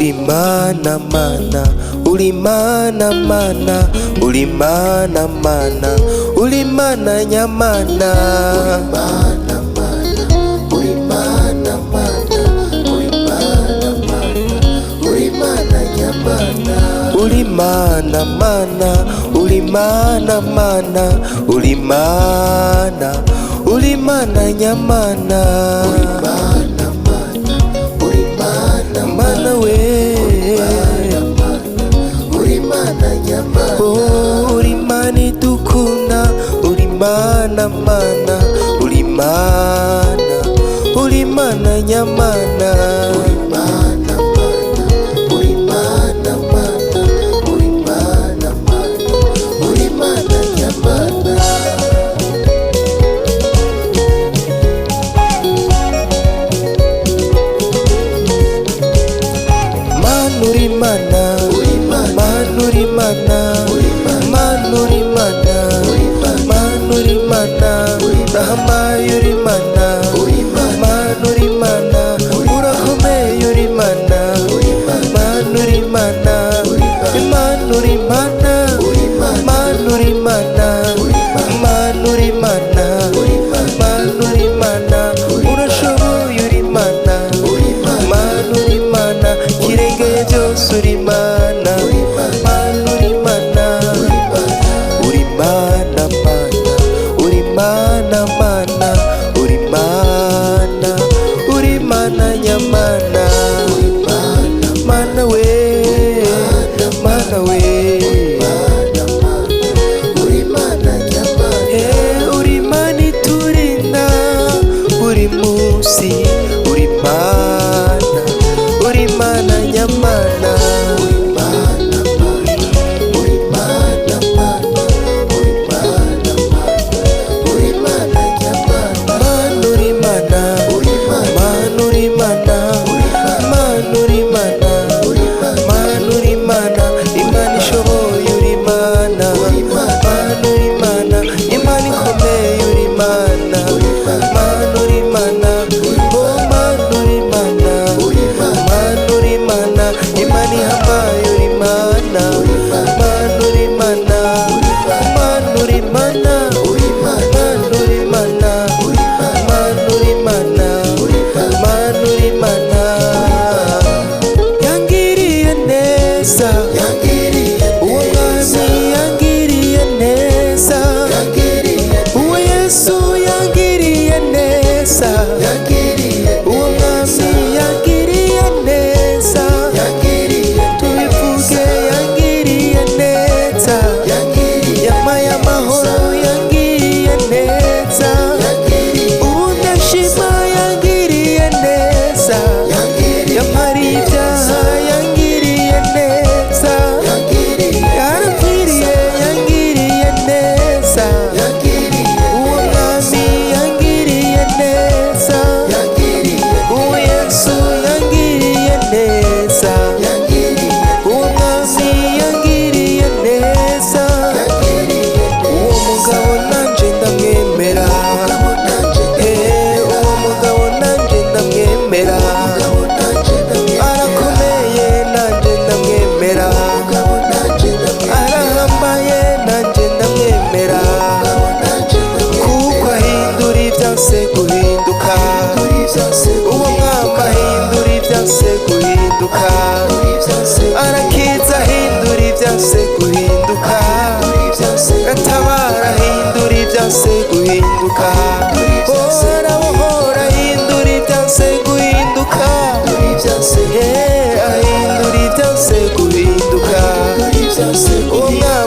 uri mana mana, uri mana mana, uri mana mana, uri mana nyamana. Uri mana mana, uri mana mana, uri mana nyamana. Uri mana mana, uri mana mana, uri mana, uri mana nyamana. Uri mana mana, uri mana mana we. Uri mana nyamana. Oh, uri mana dukunda, uri mana mana, uri mana, uri mana nyamana. Uri mana mana, uri mana mana, uri mana mana, uri mana nyamana. Manuri mana, manuri mana, manuri mana, manuri mana, rahama yuri mana, manuri mana, urahome yuri mana, manuri mana, manuri mana, manuri mana, manuri mana, manuri mana, urashoboye yuri mana, manuri mana, kirenge byose uri mana, manuri mana, uri mana mana, uri mana mana, uri mana, uri mana nyamana. Mana we, mana we, uri mana nyamana. Uri mana iturinda buri munsi, uri mana, uri mana nyamana. Uri mana mana, uri mana mana, uri mana mana, uri mana nyamana. Manuri mana, manuri mana, manuri mana, manuri mana, Imana ishoboye uri mana, manuri mana, Imana ikomeye uri mana, manuri mana, oh manuri mana, manuri mana, Imana ihambaye uri mana, manuri mana, manuri mana, manuri mana, manuri mana, manuri mana. Yangiriye neza, uwo mwami yangiriye neza, uwo Yesu yangiriye neza, uwo mwami yangiriye neza, tubivuge yangiriye neza, yampaye amahoro yangiriye neza, ubu ndashima yangiriye neza, yampariye ibyaha yangiriye neza, yarapfiriye yangiriye neza, uwo mwami yangiriye neza, uwo Yesu yangiriye neza, uwo mwami yangiriye neza, uwo mugabo nanje ndamwemera, uwo mugabo nanje ndamwemera, arakomeye nanje ndamwemera, arahambaye nanje ndamwemera, kuko ahindura ibyanse guhinduka, uwo mwami ahindura ibyanse guhinduka, arakiza ahindura ibyanse guhinduka, atabara ahindura ibyanse guhinduka, arabohora ahindura ibyanse guhinduka, ahindura ibyanse guhinduka, uwo mwami